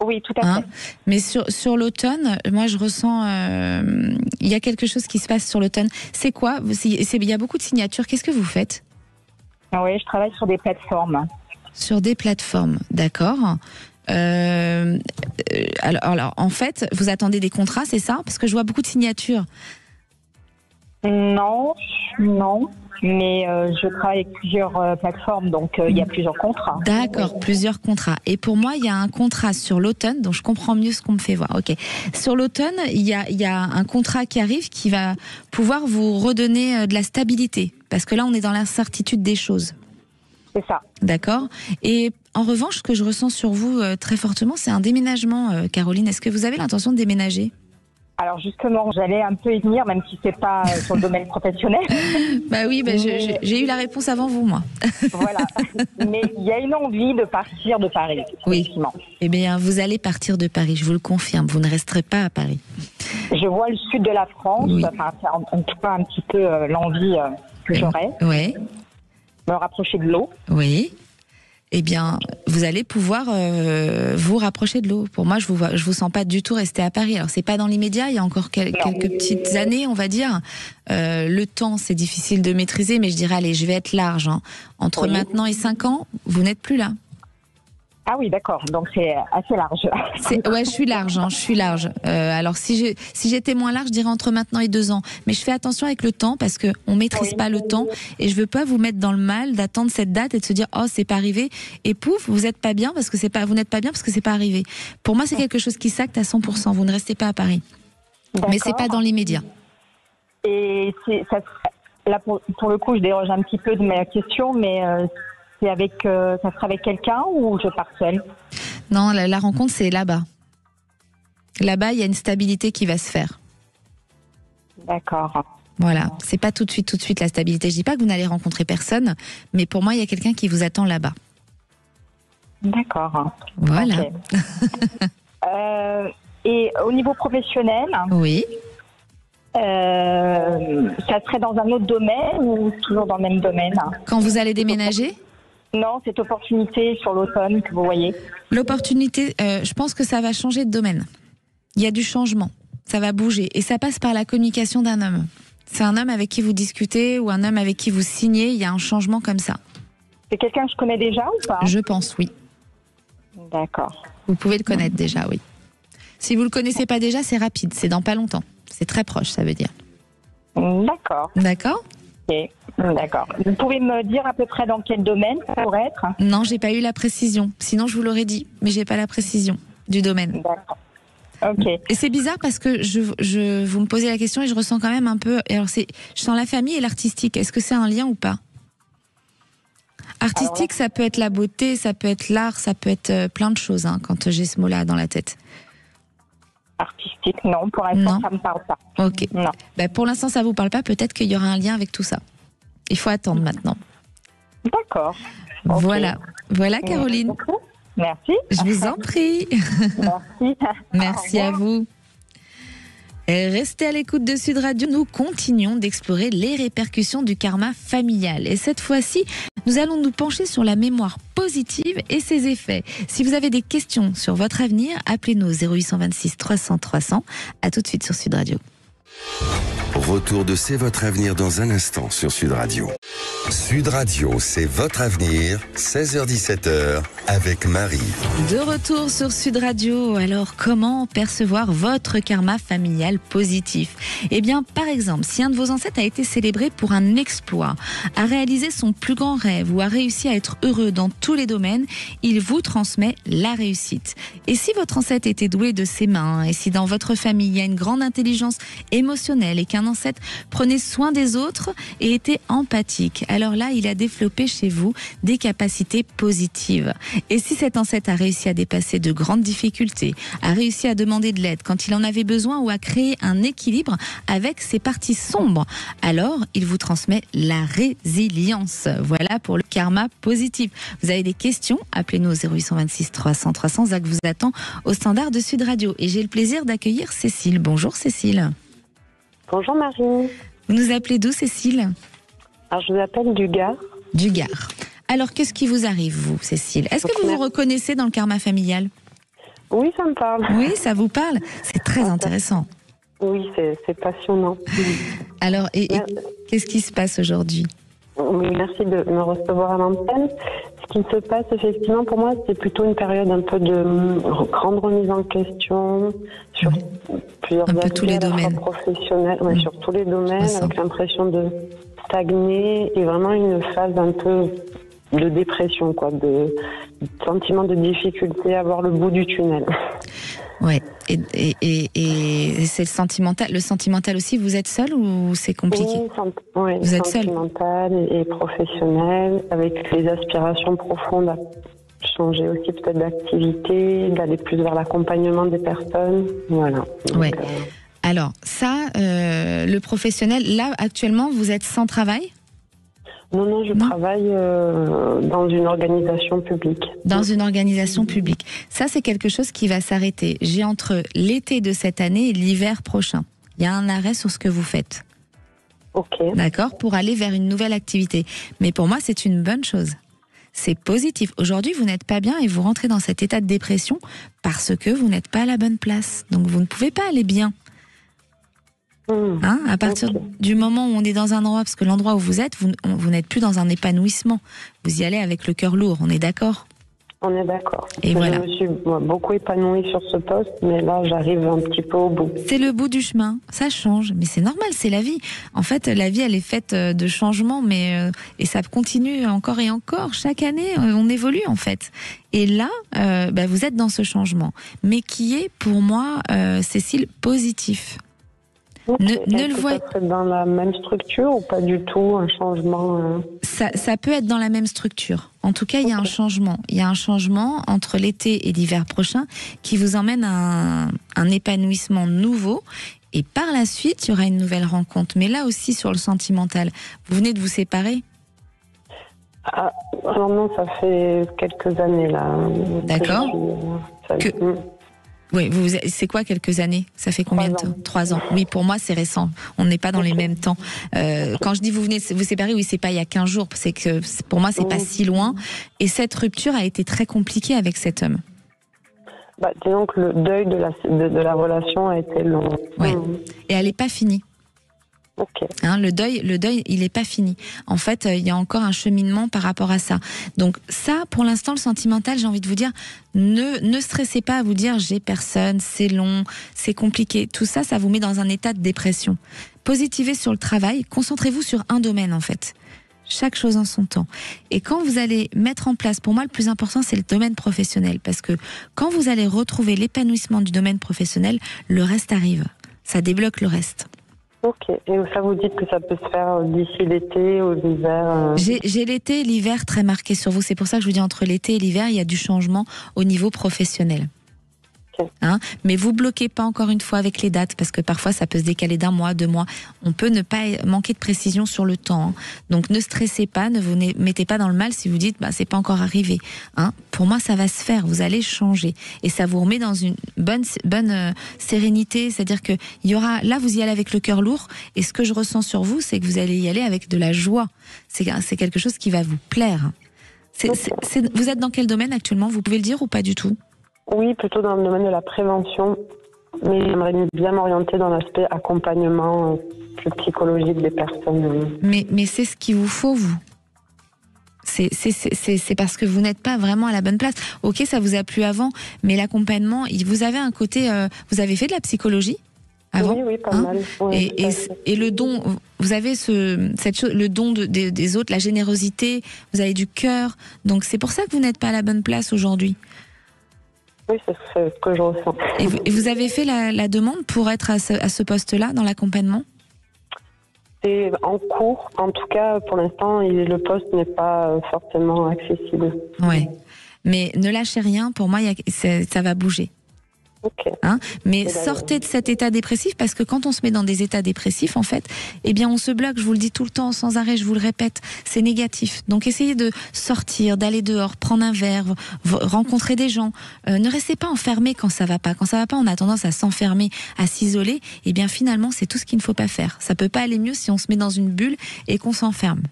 Oui, tout à fait. Mais sur l'automne, moi je ressens, il y a quelque chose qui se passe sur l'automne. C'est quoi? Il y a beaucoup de signatures. Qu'est-ce que vous faites? Oui, je travaille sur des plateformes. Sur des plateformes, d'accord. Alors, en fait, vous attendez des contrats, c'est ça? Parce que je vois beaucoup de signatures. Non. Mais je travaille avec plusieurs plateformes, donc il y a plusieurs contrats. D'accord, plusieurs contrats. Et pour moi, il y a un contrat sur l'automne, donc je comprends mieux ce qu'on me fait voir. Ok. Sur l'automne, il y a un contrat qui arrive qui va pouvoir vous redonner de la stabilité. Parce que là, on est dans l'incertitude des choses. C'est ça. D'accord. Et en revanche, ce que je ressens sur vous très fortement, c'est un déménagement, Caroline. Est-ce que vous avez l'intention de déménager? Alors justement, j'allais un peu y venir, même si c'est pas sur le domaine professionnel. Bah oui, j'ai eu la réponse avant vous, moi. Voilà. Mais il y a une envie de partir de Paris. Oui. Eh bien, vous allez partir de Paris, je vous le confirme. Vous ne resterez pas à Paris. Je vois le sud de la France. Oui. Enfin, c'est en tout cas un petit peu l'envie que j'aurais. Oui. Me rapprocher de l'eau. Oui. Eh bien, vous allez pouvoir vous rapprocher de l'eau. Pour moi, je vous sens pas du tout rester à Paris. Alors, c'est pas dans l'immédiat. Il y a encore quelques petites années, on va dire. Le temps, c'est difficile de maîtriser, mais je dirais, allez, je vais être large. Entre maintenant et 5 ans, vous n'êtes plus là. Ah oui, d'accord. Donc c'est assez large. Ouais, je suis large. Alors si j'étais moins large, je dirais entre maintenant et 2 ans. Mais je fais attention avec le temps parce que on maîtrise pas le temps et je veux pas vous mettre dans le mal d'attendre cette date et de se dire oh c'est pas arrivé et pouf vous n'êtes pas bien parce que vous n'êtes pas bien parce que c'est pas arrivé. Pour moi c'est quelque chose qui s'acte à 100%. Vous ne restez pas à Paris. Mais c'est pas dans l'immédiat. Et là pour le coup je déroge un petit peu de ma question, mais ça sera avec quelqu'un ou je pars seule? Non, la rencontre, c'est là-bas. Là-bas, il y a une stabilité qui va se faire. D'accord. Voilà, c'est pas tout de suite la stabilité. Je dis pas que vous n'allez rencontrer personne, mais pour moi, il y a quelqu'un qui vous attend là-bas. D'accord. Voilà. Okay. Et au niveau professionnel? Oui. Ça serait dans un autre domaine ou toujours dans le même domaine? Quand vous allez déménager? Non, cette opportunité sur l'automne que vous voyez. L'opportunité, je pense que ça va changer de domaine. Il y a du changement. Ça va bouger. Et ça passe par la communication d'un homme. C'est un homme avec qui vous discutez ou un homme avec qui vous signez. Il y a un changement comme ça. C'est quelqu'un que je connais déjà ou pas? Je pense, oui. D'accord. Vous pouvez le connaître déjà, oui. Si vous le connaissez pas déjà, c'est rapide. C'est dans pas longtemps. C'est très proche, ça veut dire. D'accord. D'accord. Ok. D'accord. Vous pouvez me dire à peu près dans quel domaine ça pourrait être? Non, j'ai pas eu la précision. Sinon, je vous l'aurais dit. Mais j'ai pas la précision du domaine. D'accord. Ok. Et c'est bizarre parce que vous me posez la question et je ressens quand même un peu. Alors je sens la famille et l'artistique. Est-ce que c'est un lien ou pas? Artistique, ça peut être la beauté, ça peut être l'art, ça peut être plein de choses quand j'ai ce mot-là dans la tête. Artistique, non. Pour l'instant, ça me parle pas. Ok. Non. Ben, pour l'instant, ça vous parle pas. Peut-être qu'il y aura un lien avec tout ça. Il faut attendre maintenant. D'accord. Voilà. Voilà, Caroline. Merci. Je vous en prie. Merci. Merci à vous. Restez à l'écoute de Sud Radio. Nous continuons d'explorer les répercussions du karma familial. Et cette fois-ci, nous allons nous pencher sur la mémoire positive et ses effets. Si vous avez des questions sur votre avenir, appelez-nous au 0826 300 300. À tout de suite sur Sud Radio. Retour de C'est votre avenir dans un instant sur Sud Radio. Sud Radio, c'est votre avenir, 16h-17h, avec Marie. De retour sur Sud Radio. Alors, comment percevoir votre karma familial positif? Eh bien, par exemple, si un de vos ancêtres a été célébré pour un exploit, a réalisé son plus grand rêve ou a réussi à être heureux dans tous les domaines, il vous transmet la réussite. Et si votre ancêtre était doué de ses mains, et si dans votre famille il y a une grande intelligence émotionnelle et qu'un ancêtre prenait soin des autres et était empathique, alors là, il a développé chez vous des capacités positives. Et si cet ancêtre a réussi à dépasser de grandes difficultés, a réussi à demander de l'aide quand il en avait besoin ou à créer un équilibre avec ses parties sombres, alors il vous transmet la résilience. Voilà pour le karma positif. Vous avez des questions? Appelez-nous au 0826 300 300. Zach vous attend au standard de Sud Radio. Et j'ai le plaisir d'accueillir Cécile. Bonjour Cécile. Bonjour Marie. Vous nous appelez d'où Cécile? Alors je vous appelle du Gard. Du Gard. Alors qu'est-ce qui vous arrive vous Cécile? Est-ce que vous vous reconnaissez dans le karma familial? Oui, ça me parle. Oui, ça vous parle? C'est très intéressant. Oui, c'est passionnant. Alors, et qu'est-ce qui se passe aujourd'hui? Oui, merci de me recevoir à l'antenne. Ce qui se passe effectivement pour moi, c'est plutôt une période un peu de grande remise en question sur plusieurs aspects, tous les domaines professionnels, sur tous les domaines, avec l'impression de stagner et vraiment une phase un peu de dépression, quoi, de sentiment de difficulté à voir le bout du tunnel. Ouais, et c'est le sentimental. Le sentimental aussi, vous êtes seul ou c'est compliqué? Oui, vous êtes seul. Sentimental et professionnel, avec les aspirations profondes à changer aussi peut-être d'activité, d'aller plus vers l'accompagnement des personnes. Voilà. Ouais. Alors ça, le professionnel, là actuellement, vous êtes sans travail? Non, je travaille dans une organisation publique. Dans une organisation publique. Ça, c'est quelque chose qui va s'arrêter. J'ai entre l'été de cette année et l'hiver prochain. Il y a un arrêt sur ce que vous faites. Ok. D'accord, pour aller vers une nouvelle activité. Mais pour moi, c'est une bonne chose. C'est positif. Aujourd'hui, vous n'êtes pas bien et vous rentrez dans cet état de dépression parce que vous n'êtes pas à la bonne place. Donc, vous ne pouvez pas aller bien. À partir du moment où on est dans un endroit, parce que l'endroit où vous êtes, vous n'êtes plus dans un épanouissement. Vous y allez avec le cœur lourd, on est d'accord? On est d'accord. Et voilà. Je me suis beaucoup épanouie sur ce poste, mais là, j'arrive un petit peu au bout. C'est le bout du chemin, ça change, mais c'est normal, c'est la vie. En fait, la vie, elle est faite de changements, et ça continue encore et encore. Chaque année, on évolue en fait. Et là, vous êtes dans ce changement, mais qui est pour moi, Cécile, positif. Ne le voyez pas dans la même structure ou pas du tout, un changement Ça peut être dans la même structure. En tout cas, il y a un changement. Il y a un changement entre l'été et l'hiver prochain qui vous emmène à un épanouissement nouveau. Et par la suite, il y aura une nouvelle rencontre. Mais là aussi, sur le sentimental, vous venez de vous séparer? Alors non, ça fait quelques années là. D'accord. Oui, c'est quoi quelques années? Ça fait combien de temps? 3 ans. Oui, pour moi, c'est récent. On n'est pas dans les mêmes temps. Quand je dis vous venez de vous séparer, oui, c'est pas il y a 15 jours. C'est que pour moi, c'est pas si loin. Et cette rupture a été très compliquée avec cet homme. Disons que le deuil de la relation a été long. Ouais. Et elle n'est pas finie. Okay. Le deuil, il n'est pas fini. En fait, il y a encore un cheminement par rapport à ça. Donc ça, pour l'instant, le sentimental, j'ai envie de vous dire, ne stressez pas à vous dire j'ai personne, c'est long, c'est compliqué. Tout ça, ça vous met dans un état de dépression. Positivez sur le travail, concentrez-vous sur un domaine en fait. Chaque chose en son temps. Et quand vous allez mettre en place, pour moi le plus important c'est le domaine professionnel, parce que quand vous allez retrouver l'épanouissement du domaine professionnel, le reste arrive. Ça débloque le reste. Ok. Et ça vous dites que ça peut se faire d'ici l'été ou l'hiver J'ai l'été et l'hiver très marqués sur vous. C'est pour ça que je vous dis entre l'été et l'hiver, il y a du changement au niveau professionnel. Mais vous bloquez pas encore une fois avec les dates parce que parfois ça peut se décaler d'un mois, 2 mois. On peut ne pas manquer de précision sur le temps. Donc ne stressez pas, ne vous mettez pas dans le mal si vous dites c'est pas encore arrivé. Pour moi ça va se faire, vous allez changer et ça vous remet dans une bonne sérénité. C'est-à-dire que il y aura là vous y allez avec le cœur lourd et ce que je ressens sur vous c'est que vous allez y aller avec de la joie. C'est quelque chose qui va vous plaire. Vous êtes dans quel domaine actuellement? Vous pouvez le dire ou pas du tout? Oui, plutôt dans le domaine de la prévention, mais j'aimerais bien m'orienter dans l'aspect accompagnement plus psychologique des personnes. Mais c'est ce qu'il vous faut, vous. C'est parce que vous n'êtes pas vraiment à la bonne place. Ok, ça vous a plu avant, mais l'accompagnement, vous avez un côté... vous avez fait de la psychologie avant? Oui, pas mal. Oui, et le don, vous avez le don des autres, la générosité, vous avez du cœur. Donc c'est pour ça que vous n'êtes pas à la bonne place aujourd'hui. Oui, c'est ce que je ressens. Et vous avez fait la demande pour être à ce poste-là, dans l'accompagnement? C'est en cours. En tout cas, pour l'instant, le poste n'est pas forcément accessible. Oui, mais ne lâchez rien. Pour moi, ça va bouger. Okay. Mais sortez de cet état dépressif parce que quand on se met dans des états dépressifs, en fait, on se bloque. Je vous le dis tout le temps, sans arrêt, je vous le répète, c'est négatif. Donc essayez de sortir, d'aller dehors, prendre un verre, rencontrer des gens. Ne restez pas enfermés quand ça va pas. Quand ça va pas, on a tendance à s'enfermer, à s'isoler. Finalement, c'est tout ce qu'il ne faut pas faire. Ça peut pas aller mieux si on se met dans une bulle et qu'on s'enferme.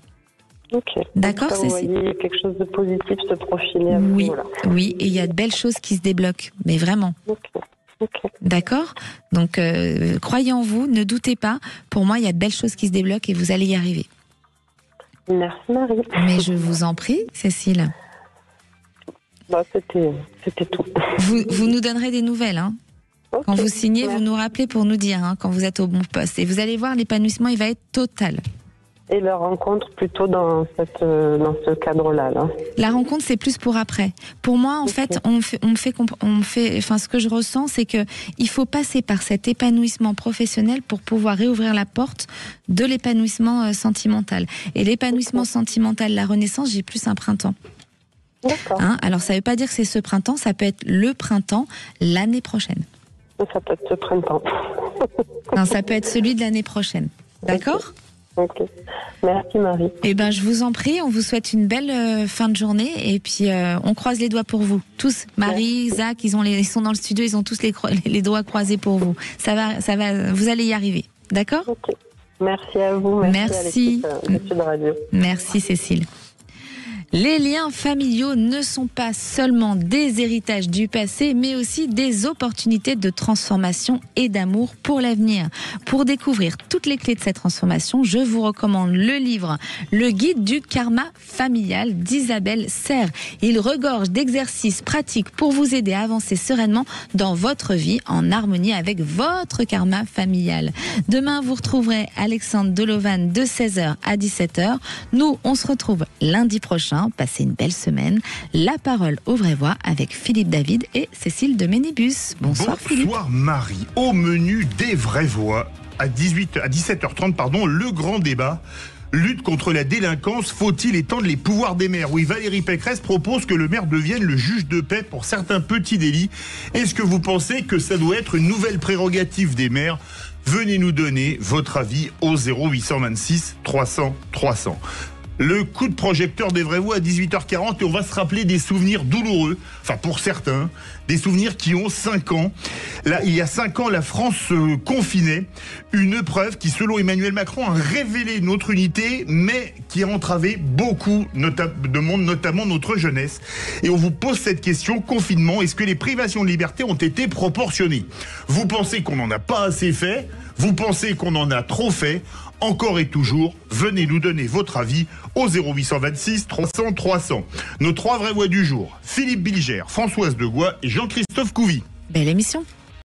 Ok. D'accord, vous voyez quelque chose de positif se profiler à oui, vous, là. Oui, et il y a de belles choses qui se débloquent, mais vraiment. Okay. D'accord. Donc, croyez en vous, ne doutez pas. Pour moi, il y a de belles choses qui se débloquent et vous allez y arriver. Merci Marie. Mais je vous en prie, Cécile. C'était tout. Vous nous donnerez des nouvelles, Okay. Quand vous signez, vous nous rappelez pour nous dire quand vous êtes au bon poste. Et vous allez voir, l'épanouissement, il va être total. Et la rencontre plutôt dans ce cadre-là. Là. La rencontre, c'est plus pour après. Pour moi, en fait, ce que je ressens, c'est que il faut passer par cet épanouissement professionnel pour pouvoir réouvrir la porte de l'épanouissement sentimental. Et l'épanouissement sentimental, la renaissance, j'ai plus un printemps. D'accord. Alors, ça ne veut pas dire que c'est ce printemps, ça peut être le printemps l'année prochaine. Ça peut être ce printemps. Non, ça peut être celui de l'année prochaine. D'accord ? Ok. Merci Marie. Je vous en prie, on vous souhaite une belle fin de journée et puis on croise les doigts pour vous. Tous, Marie, Zach, ils sont dans le studio, ils ont tous les doigts croisés pour vous. Ça va, vous allez y arriver. D'accord ? Ok. Merci à vous. Merci. À l'équipe de radio. Merci Cécile. Les liens familiaux ne sont pas seulement des héritages du passé, mais aussi des opportunités de transformation et d'amour pour l'avenir. Pour découvrir toutes les clés de cette transformation, je vous recommande le livre « Le guide du karma familial » d'Isabelle Serre. Il regorge d'exercices pratiques pour vous aider à avancer sereinement dans votre vie en harmonie avec votre karma familial. Demain, vous retrouverez Alexandre Dolovan de 16h à 17h. Nous, on se retrouve lundi prochain. Passez une belle semaine. La parole aux vraies voix avec Philippe David et Cécile de Ménibus. Bonsoir Philippe. Bonsoir Marie. Au menu des vraies voix, à 17h30, le grand débat. Lutte contre la délinquance, faut-il étendre les pouvoirs des maires? Oui, Valérie Pécresse propose que le maire devienne le juge de paix pour certains petits délits. Est-ce que vous pensez que ça doit être une nouvelle prérogative des maires? Venez nous donner votre avis au 0826 300 300. Le coup de projecteur des vraies voix à 18h40 et on va se rappeler des souvenirs douloureux, enfin pour certains, des souvenirs qui ont 5 ans. Là, il y a 5 ans, la France se confinait. Une preuve qui, selon Emmanuel Macron, a révélé notre unité, mais qui a entravé beaucoup de monde, notamment notre jeunesse. Et on vous pose cette question, confinement, est-ce que les privations de liberté ont été proportionnées? Vous pensez qu'on n'en a pas assez fait? Vous pensez qu'on en a trop fait? Encore et toujours, venez nous donner votre avis au 0826 300 300. Nos 3 vraies voix du jour, Philippe Bilger, Françoise Degois et Jean-Christophe Couvi. Belle émission.